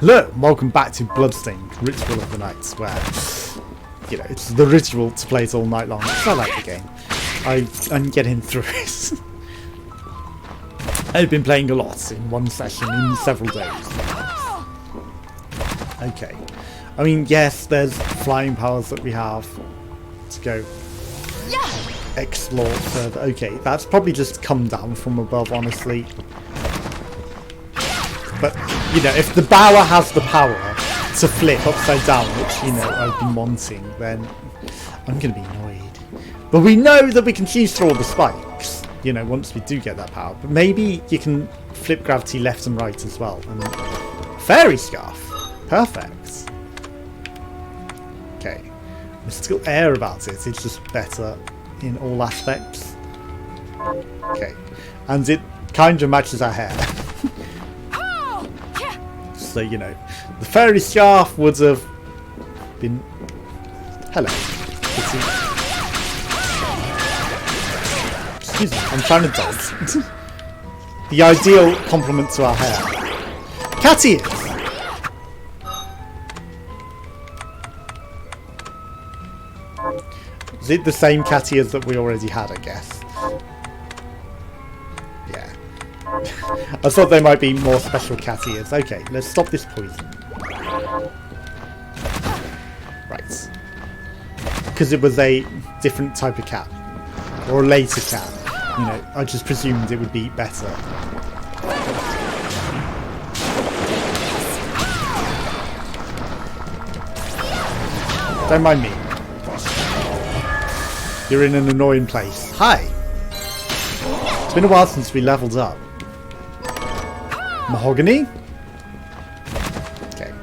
Hello, and welcome back to Bloodstained, Ritual of the Nights, where, you know, it's the ritual to play it all night long. I like the game. I'm getting through it. I've been playing a lot in one session in several days. Okay. I mean, yes, there's flying powers that we have to go explore further. Okay, that's probably just come down from above, honestly. But, you know, if the bower has the power to flip upside down, which, you know, I've been wanting, then I'm going to be annoyed. But we know that we can choose through all the spikes, you know, once we do get that power. But maybe you can flip gravity left and right as well. And fairy scarf. Perfect. Okay. There's still air about it. It's just better in all aspects. Okay. And it kind of matches our hair. So, you know, the fairy scarf would have been... Hello. Excuse me, I'm trying to dodge. The ideal complement to our hair. Cat ears! Is it the same cat ears that we already had, I guess? Yeah. I thought there might be more special cat ears. Okay, let's stop this poison. Right. Because it was a different type of cat. Or a later cat. You know, I just presumed it would be better. Don't mind me. You're in an annoying place. Hi! It's been a while since we leveled up. Mahogany? Okay.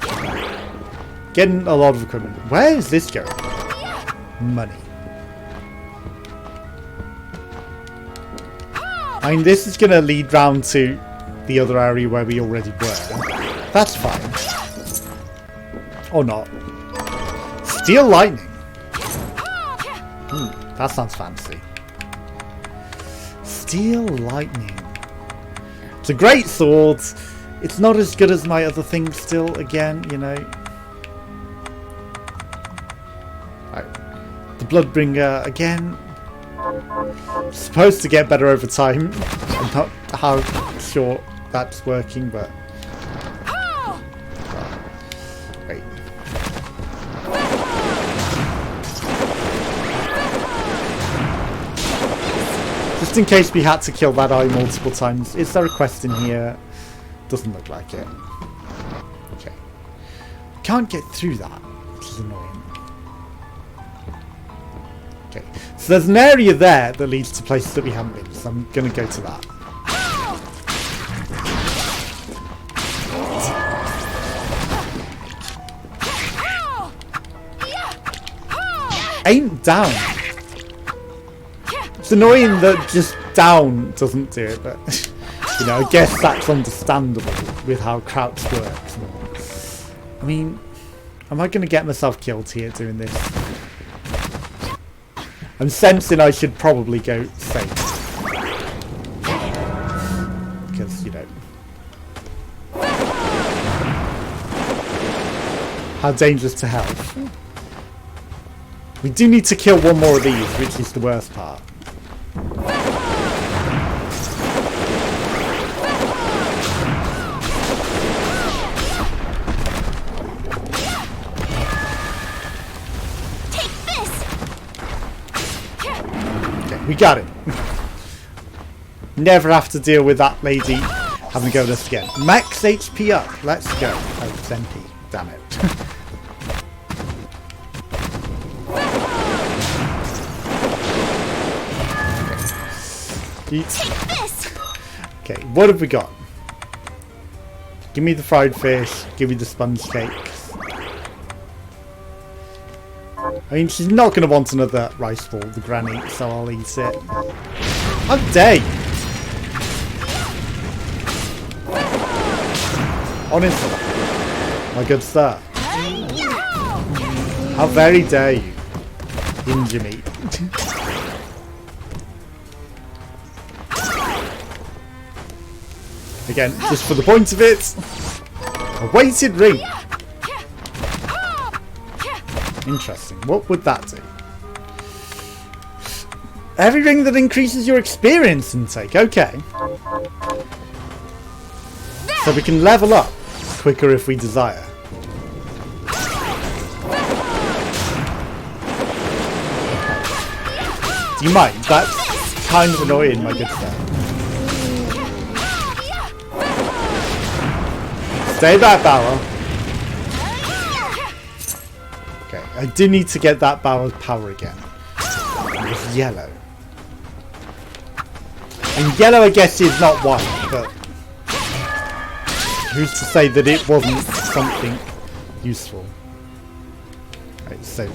Getting a lot of equipment. Where is this going? Money. I mean, this is going to lead round to the other area where we already were. That's fine. Or not. Steel lightning. That sounds fancy. Steel lightning. It's a great sword. It's not as good as my other things still, again, you know. Right. The Bloodbringer, again. Supposed to get better over time. I'm not how sure that's working, but... Wait. Just in case we had to kill that eye multiple times. Is there a quest in here? Doesn't look like it. Okay. Can't get through that, which is annoying. Okay. So there's an area there that leads to places that we haven't been, so I'm going to go to that. Aim down. It's annoying that just down doesn't do it, but you know, I guess that's understandable with how crouch works. I mean, am I going to get myself killed here doing this? I'm sensing I should probably go safe. Because, you know, how dangerous to health. We do need to kill one more of these, which is the worst part. We got it. Never have to deal with that lady having to go with us again. Max HP up. Let's go. Oh, it's MP. Damn it. Okay, what have we got? Give me the fried fish. Give me the sponge cakes. I mean, she's not going to want another rice ball, the granny, so I'll eat it. How dare you? Honestly, my good sir. How very dare you injure me? Again, just for the point of it. A weighted ring. Interesting. What would that do? Every ring that increases your experience intake. Okay. So we can level up quicker if we desire. Do you mind? That's kind of annoying, my good friend. Stay back, Bower. Okay, I do need to get that Bower's power again. It was yellow. And yellow, I guess, is not white, but who's to say that it wasn't something useful? Right, so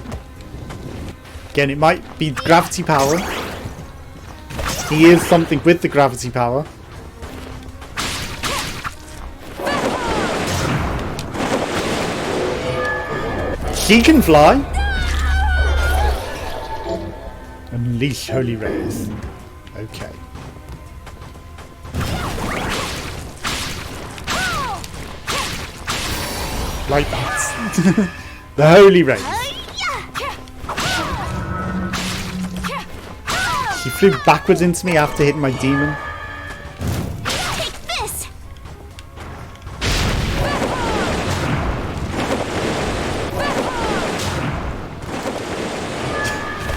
again, it might be gravity power. He is something with the gravity power. She can fly. Unleash holy rays. Okay. Like that. The holy rays. She flew backwards into me after hitting my demon.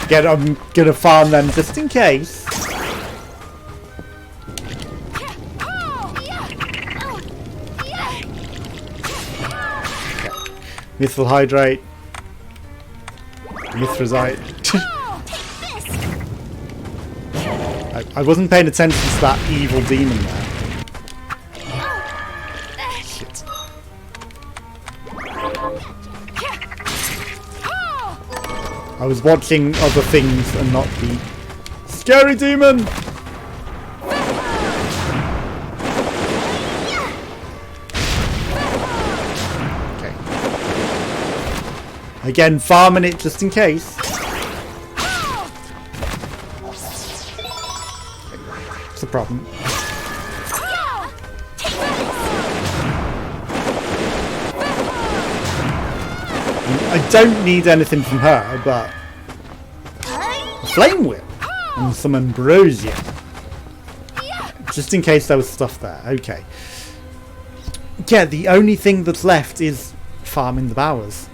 Again, I'm gonna farm them just in case. Okay. Mithril hydrate. Mithrazite. I wasn't paying attention to that evil demon there. Shit. I was watching other things and not the scary demon! Okay. Again, farming it just in case. What's the problem? I don't need anything from her, but a flame whip and some ambrosia, just in case there was stuff there. Okay. Yeah, the only thing that's left is farming the bowers.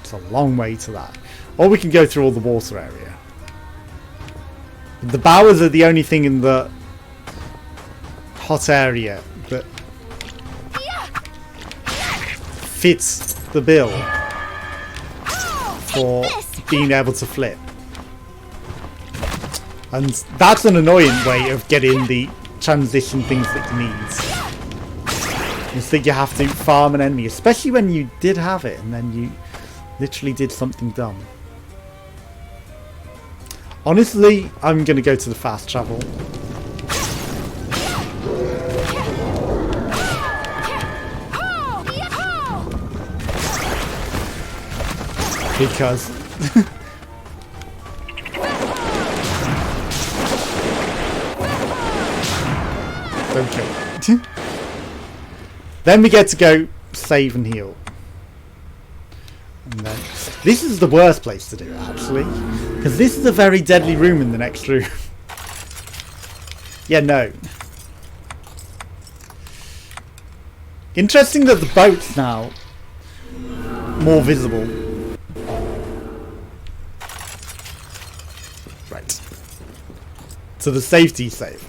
It's a long way to that. Or we can go through all the water area. The bowers are the only thing in the hot area that fits the bill for being able to flip. And that's an annoying way of getting the transition things that you need. Is that you have to farm an enemy, especially when you did have it and then you literally did something dumb. Honestly, I'm going to go to the fast travel. Because don't kill me. Then we get to go save and heal. And then this is the worst place to do it, actually, because this is a very deadly room in the next room. Yeah, no. Interesting that the boat's now more visible. Right. So the safety save.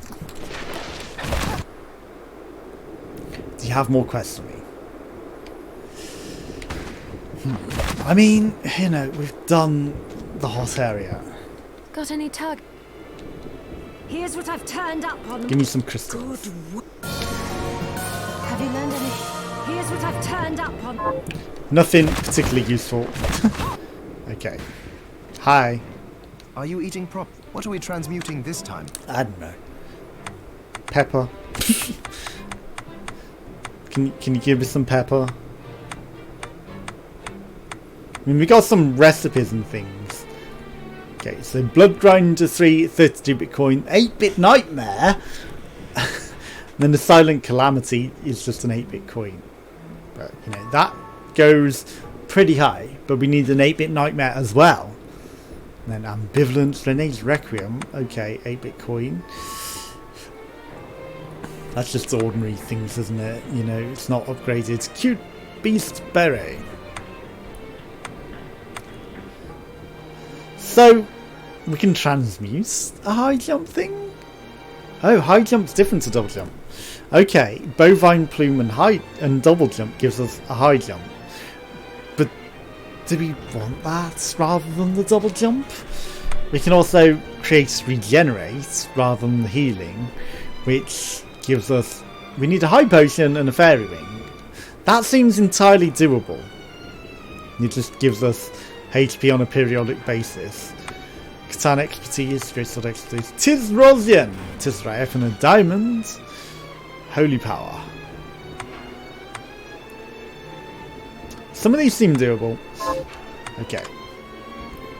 Do you have more quests for me? I mean, you know, we've done the hot area. Got any tug? Here's what I've turned up on. Give me some crystals. Have you learned any? Here's what I've turned up on. Nothing particularly useful. Okay. Hi. Are you eating prop? What are we transmuting this time? I don't know. Pepper. Can you give me some pepper? I mean, we got some recipes and things. Okay, so Blood Grinder 3, 32 Bitcoin, 8-bit Nightmare. then the Silent Calamity is just an 8-bit coin. But, you know, that goes pretty high. But we need an 8-bit Nightmare as well. And then Ambivalence, Renee's Requiem. Okay, 8-bit coin. That's just ordinary things, isn't it? You know, it's not upgraded. Cute Beast Beret. So, we can transmute a high jump thing? Oh, high jump's different to double jump. Okay, Bovine Plume and double jump gives us a high jump. But do we want that rather than the double jump? We can also create regenerate rather than the healing, which gives us... We need a high potion and a fairy ring. That seems entirely doable. It just gives us HP on a periodic basis. Katana expertise, great sword expertise. Tis Rosian! Tis Raef and a diamond. Holy power. Some of these seem doable. Okay.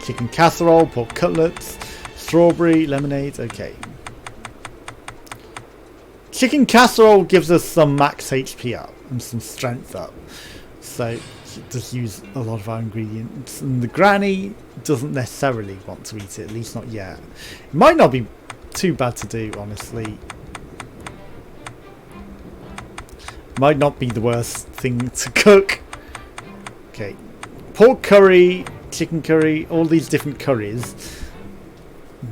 Chicken casserole, pork cutlets, strawberry, lemonade. Okay. Chicken casserole gives us some max HP up and some strength up. So just use a lot of our ingredients. And the granny doesn't necessarily want to eat it, at least not yet. It might not be too bad to do, honestly. Might not be the worst thing to cook. Okay. Pork curry, chicken curry, all these different curries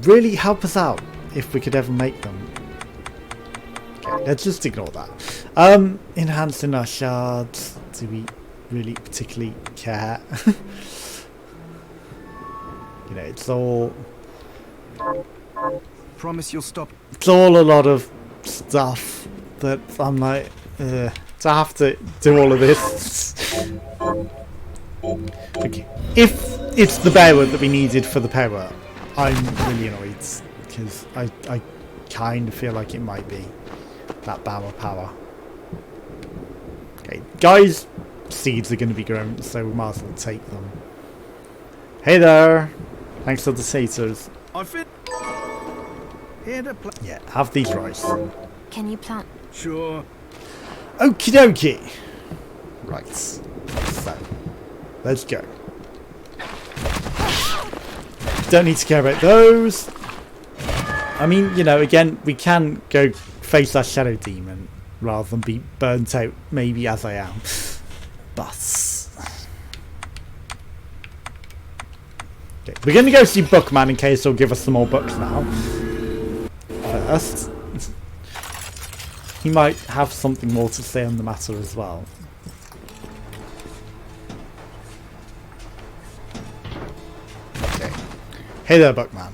really help us out if we could ever make them. Okay, let's just ignore that. Enhancing our shards. Do we really particularly care? You know, it's all... Promise you'll stop. It's all a lot of stuff that I'm like... to have to do all of this. Okay. If it's the power that we needed for the power, I'm really annoyed because I kind of feel like it might be that power. Okay, guys, seeds are going to be grown, so we might as well take them. Hey there, thanks for the taters. I fit. Here to play. Yeah, have these rice. Can you plant? Sure. Okie dokie. Right. So, let's go. Don't need to care about those. I mean, you know, again, we can go face our shadow demon rather than be burnt out, maybe as I am. But... okay, we're going to go see Bookman in case he'll give us some more books now. First. He might have something more to say on the matter as well. Okay. Hey there, Buckman.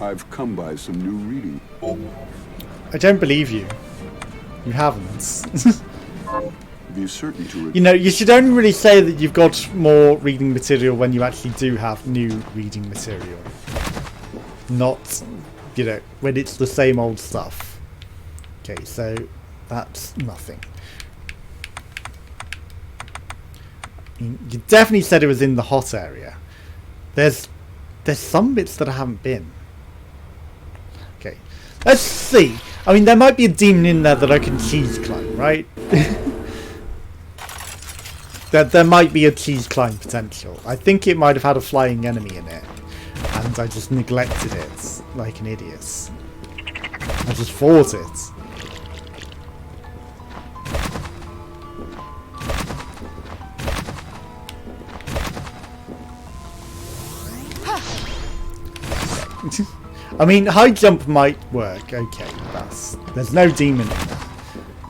I've come by some new reading. I don't believe you. You haven't. Be certain to... You know, you should only really say that you've got more reading material when you actually do have new reading material. Not... you know, when it's the same old stuff. Okay, so that's nothing. You definitely said it was in the hot area. There's some bits that I haven't been. Okay, let's see. I mean, there might be a demon in there that I can cheese climb, right? there might be a cheese climb potential. I think it might have had a flying enemy in it. And I just neglected it like an idiot. I just fought it. I mean, high jump might work. Okay, there's no demon in there.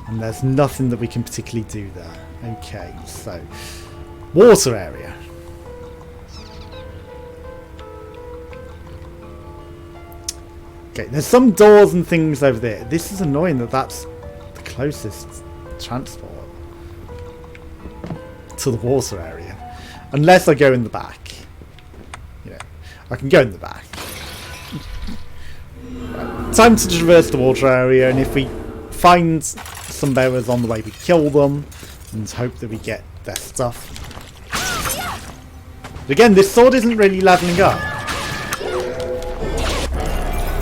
And there's nothing that we can particularly do there. Okay, so... water area. Okay, there's some doors and things over there. This is annoying that that's the closest transport to the water area. Unless I go in the back. You know, I can go in the back. Right, time to traverse the water area, and if we find some bearers on the way, we kill them and hope that we get their stuff. But again, this sword isn't really leveling up.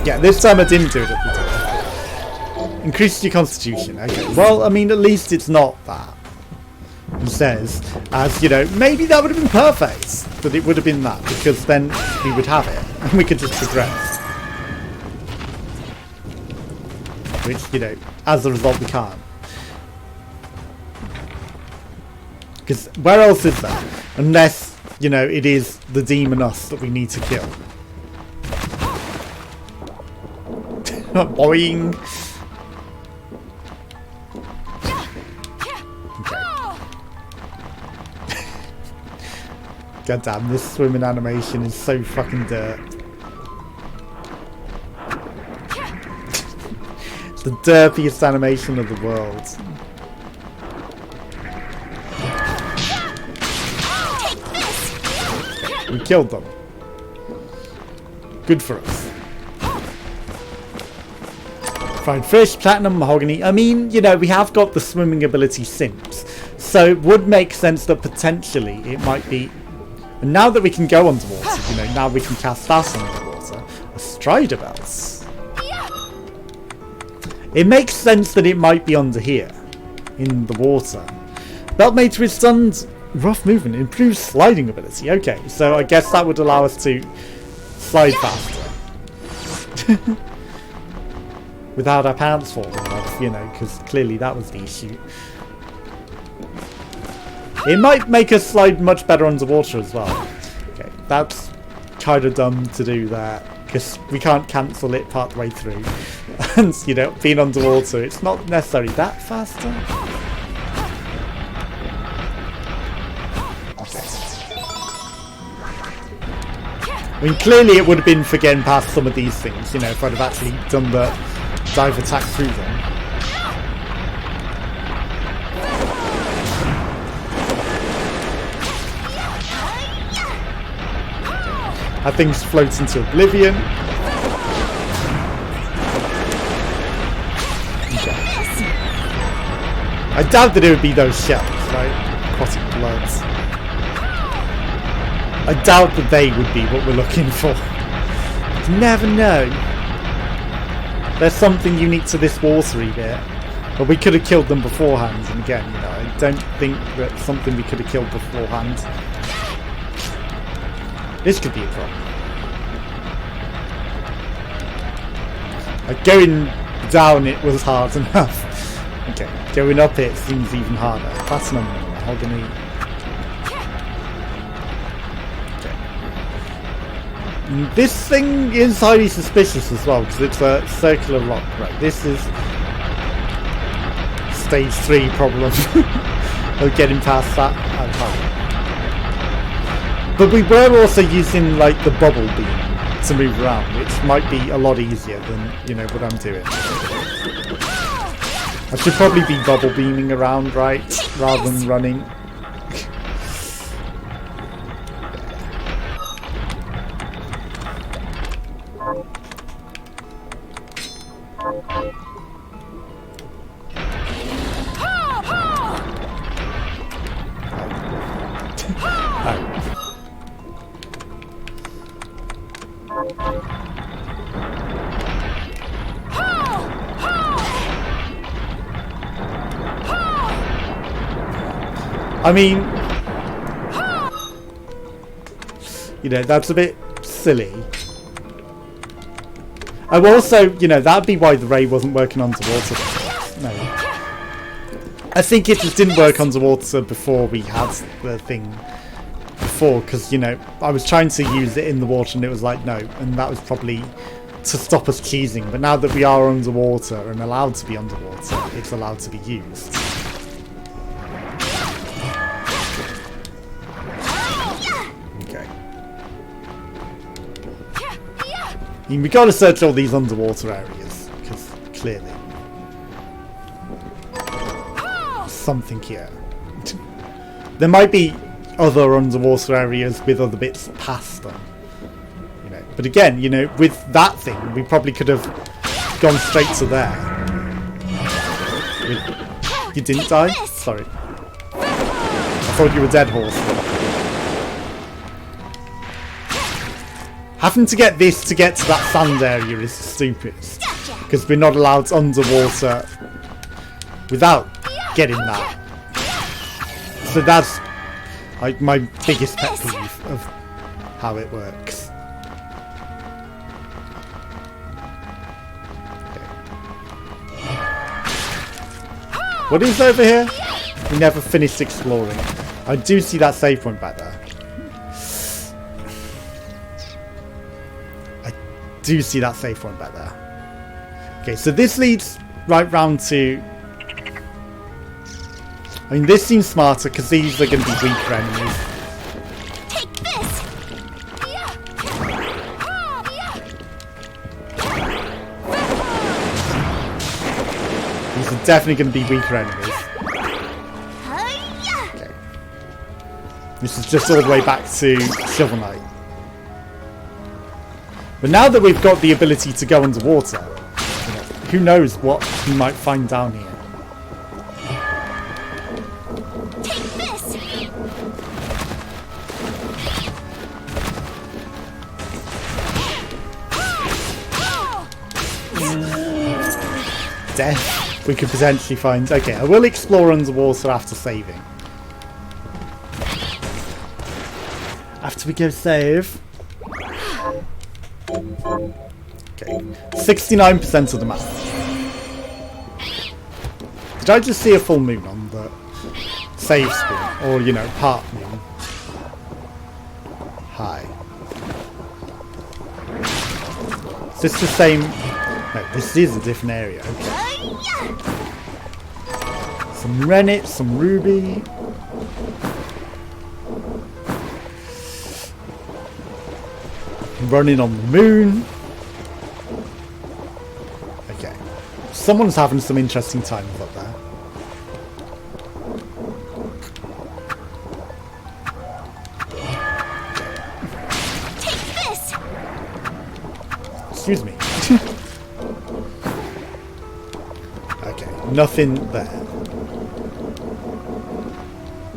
Yeah, this time I didn't do it at the door. Increases your constitution. Okay. Well, I mean, at least it's not that. It says, as you know, maybe that would have been perfect, but it would have been that because then we would have it and we could just progress. Which, you know, as a result, we can't. Because where else is there? Unless, you know, it is the demon us that we need to kill. Boing. Okay. God damn, this swimming animation is so fucking dirt. It's the derpiest animation of the world. We killed them. Good for us. Fried fish, platinum, mahogany. I mean, you know, we have got the swimming ability simps. So it would make sense that potentially it might be... And now that we can go underwater, you know, now we can cast that underwater. A strider bells. It makes sense that it might be under here. In the water. Belt made to withstand rough movement. Improves sliding ability. Okay, so I guess that would allow us to slide faster. Without our pants falling off, you know, because clearly that was the issue. It might make us slide much better underwater as well. Okay, that's kind of dumb to do that, because we can't cancel it part the way through. And, you know, being underwater, it's not necessarily that faster. I mean, clearly it would have been for getting past some of these things, you know, if I'd have actually done the dive attack through them. That thing's floats into oblivion. Okay. I doubt that it would be those shells, right? Aquatic bloods. I doubt that they would be what we're looking for. You never know. There's something unique to this watery bit. But we could have killed them beforehand. And again, you know, I don't think that's something we could have killed beforehand. This could be a problem. Like going down it was hard enough. Okay, going up it seems even harder. Platinum, mahogany. This thing is highly suspicious as well because it's a circular rock. Right, this is stage 3 problem of getting past that. But we were also using like the bubble beam to move around, which might be a lot easier than, you know, what I'm doing. I should probably be bubble beaming around, right, rather than running. I mean, you know, that's a bit silly. Oh, also, you know, that'd be why the ray wasn't working underwater. No. I think it just didn't work underwater before we had the thing before, because, you know, I was trying to use it in the water and it was like, no, and that was probably to stop us cheesing. But now that we are underwater and allowed to be underwater, it's allowed to be used. I mean, we gotta search all these underwater areas, because clearly there's something here. There might be other underwater areas with other bits past them, you know. But again, you know, with that thing, we probably could have gone straight to there. You didn't die? Sorry. I thought you were dead horse. Having to get this to get to that sand area is stupid. Because we're not allowed underwater without getting that. So that's like my biggest pet peeve of how it works. What is over here? We never finished exploring. I do see that save point back there. I do see that save point back there. Okay, so this leads right round to... I mean, this seems smarter because these are going to be weaker enemies. Take this. These are definitely going to be weaker enemies. Okay. This is just all the way back to Shovel Knight. But now that we've got the ability to go underwater, who knows what we might find down here. Take this. Death we could potentially find. Okay, I will explore underwater after saving. After we go save. Okay, 69% of the map. Did I just see a full moon on the save screen? Or, you know, part moon? Hi. Is this the same? No, this is a different area. Okay. Some rennet, some ruby. Running on the moon. Okay. Someone's having some interesting times up there. Take this. Excuse me. Okay, nothing there.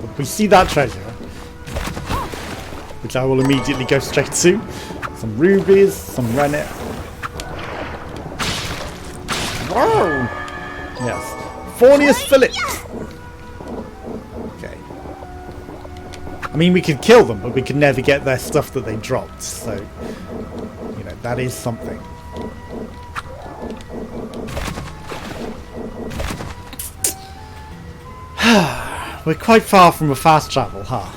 But we see that treasure, which I will immediately go straight to. Some rubies, some rennet. Whoa! Yes. Thornius Phillips! Okay. I mean, we could kill them, but we could never get their stuff that they dropped, so... You know, that is something. We're quite far from a fast travel, huh?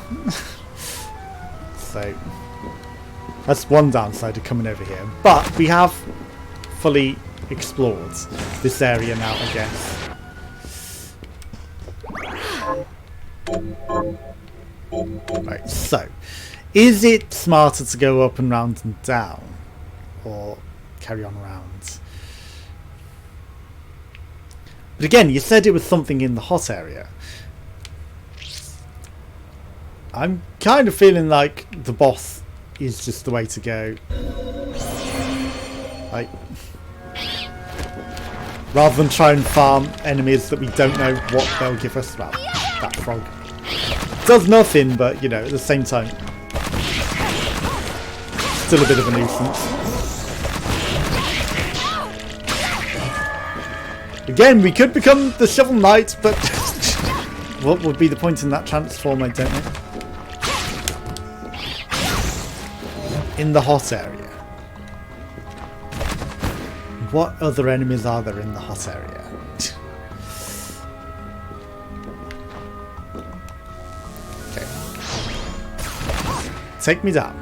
So... That's one downside of coming over here. But we have fully explored this area now, I guess. Right, so. Is it smarter to go up and round and down? Or carry on around? But again, you said it was something in the hot area. I'm kind of feeling like the boss is just the way to go. Like, rather than try and farm enemies that we don't know what they'll give us. Well, that frog does nothing, but you know, at the same time, still a bit of a nuisance. Again, we could become the Shovel Knight, but what would be the point in that transform? I don't know. In the hot area. What other enemies are there in the hot area? Okay. Take me down.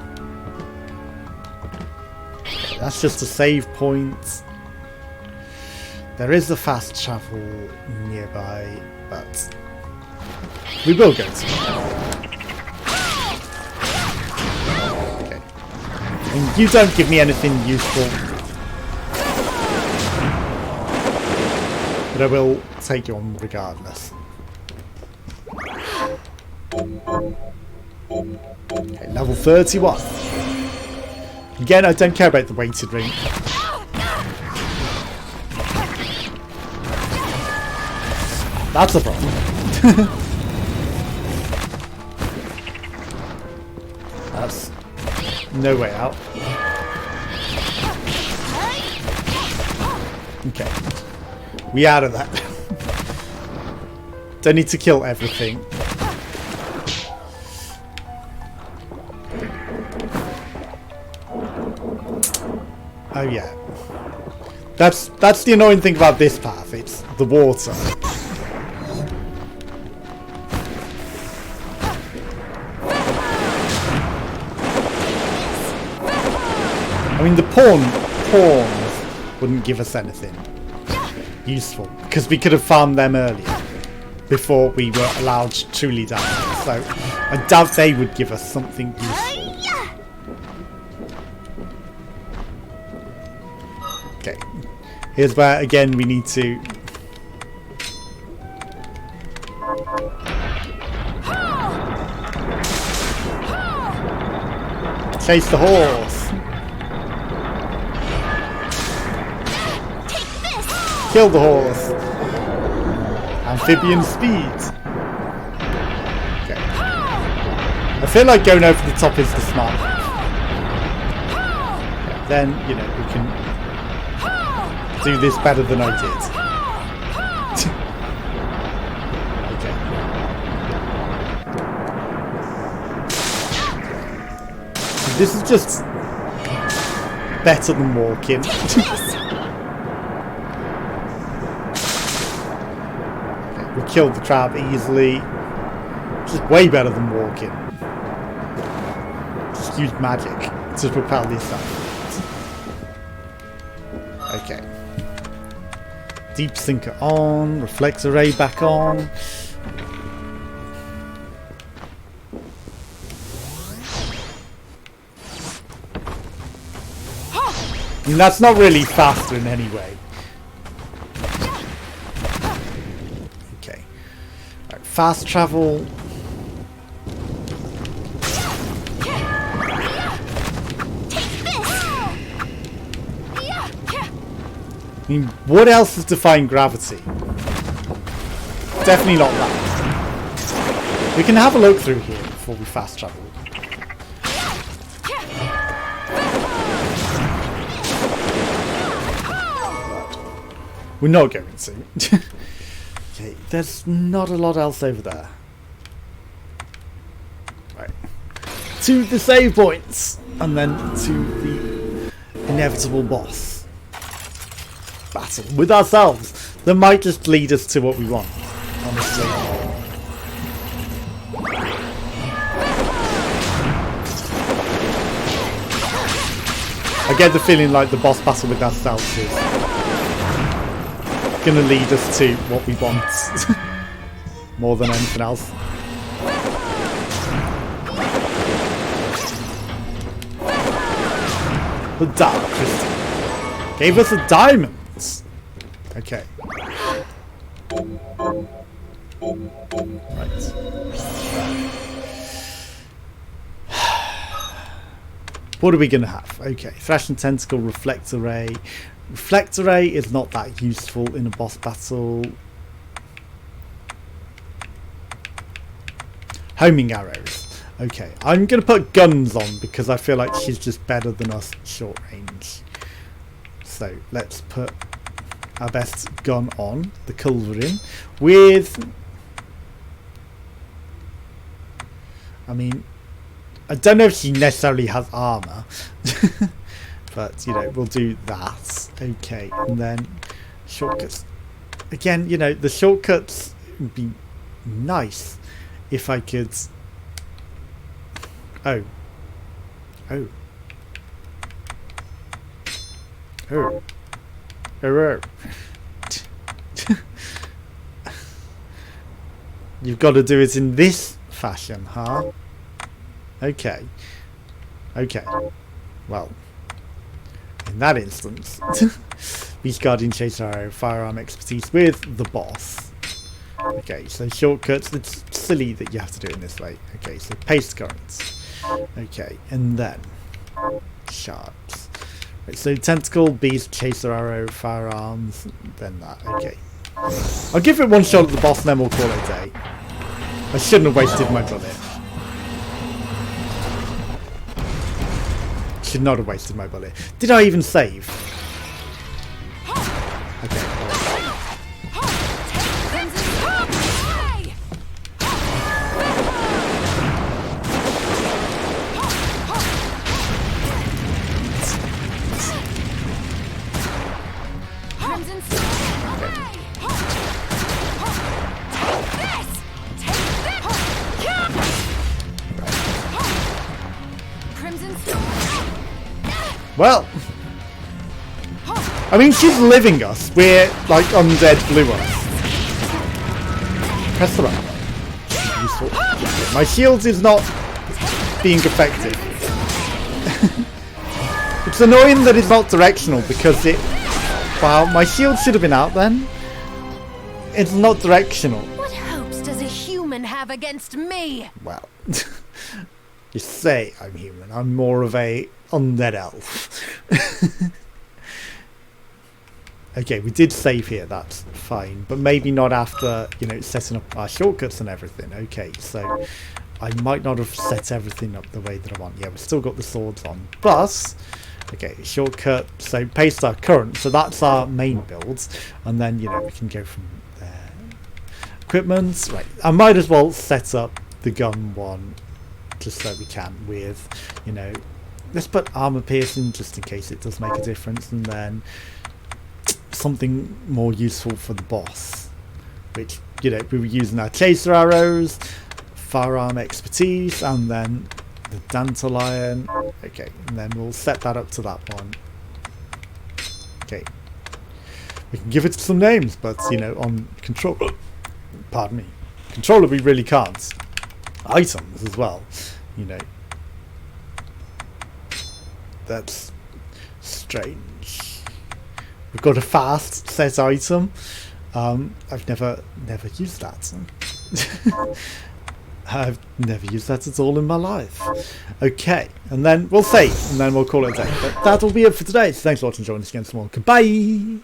Okay, that's just a save point. There is a fast travel nearby, but we will go to it. And you don't give me anything useful. But I will take you on regardless. Okay, level 31. Again, I don't care about the weighted ring. That's a problem. That's no way out. Okay. We out of that. Don't need to kill everything. Oh yeah. That's the annoying thing about this path. It's the water. I mean, the pawns wouldn't give us anything useful because we could have farmed them earlier before we were allowed to truly die. So I doubt they would give us something useful. Okay, here's where again we need to chase the horse. Kill the horse. Amphibian speed. Okay. I feel like going over the top is the smart move. Then, you know, we can do this better than I did. Okay. This is just better than walking. We killed the trap easily. Just way better than walking. Just use magic to propel this up. Okay. Deep sinker on. Reflex array back on. I mean, that's not really faster in any way. Fast travel. I mean, what else is defying gravity? Definitely not that. We can have a look through here before we fast travel. We're not going to. Okay, there's not a lot else over there. Right. To the save points! And then to the inevitable boss battle with ourselves. That might just lead us to what we want, honestly. I get the feeling like the boss battle with ourselves is going to lead us to what we want more than anything else. The Dark Crystal gave us a diamond. Okay. Right. What are we going to have? Okay, Thrashing Tentacle, Reflect Array. Reflect Array is not that useful in a boss battle. Homing arrows. Okay, I'm going to put guns on because I feel like she's just better than us short range. So let's put our best gun on, the Culverin, with... I mean, I don't know if she necessarily has armour. But, you know, we'll do that. Okay, and then shortcuts. Again, you know, the shortcuts would be nice if I could... Oh. Oh. Oh. Oh. You've got to do it in this fashion, huh? Okay. Okay. Well... In that instance, Beast Guardian, Chaser Arrow, Firearm Expertise with the boss. Okay, so shortcuts. It's silly that you have to do it in this way. Okay, so paste currents. Okay, and then shards. Right, so Tentacle, Beast, Chaser Arrow, Firearms, then that. Okay. I'll give it one shot at the boss and then we'll call it a day. I shouldn't have wasted my bullet. Should not have wasted my bullet. Did I even save? I Crimson Sword. Away. This. Take this. Crimson Sword. Well, I mean, she's living us. We're like undead blue us. Press the button. Useful. My shield is not being effective. It's annoying that it's not directional because it... Wow, my shield should have been out then. It's not directional. What hopes does a human have against me? Well, you say I'm human. I'm more of a undead elf. Okay, we did save here, that's fine. But maybe not after, you know, setting up our shortcuts and everything. Okay, so I might not have set everything up the way that I want. Yeah, we've still got the swords on. But, okay, shortcut. So paste our current. So that's our main builds. And then, you know, we can go from there. Equipment. Right, I might as well set up the gun one just so we can with, you know, let's put armor piercing just in case it does make a difference. And then something more useful for the boss, which, you know, we were using our chaser arrows, firearm expertise, and then the dandelion. Okay, and then we'll set that up to that one. Okay, we can give it some names, but, you know, on control, pardon me, controller we really can't. Items as well, you know, that's strange. We've got a fast set item. I've never used that. I've never used that at all in my life. Okay, and then we'll save, and then we'll call it a day. But that'll be it for today. So thanks for watching, joining us again tomorrow. Goodbye!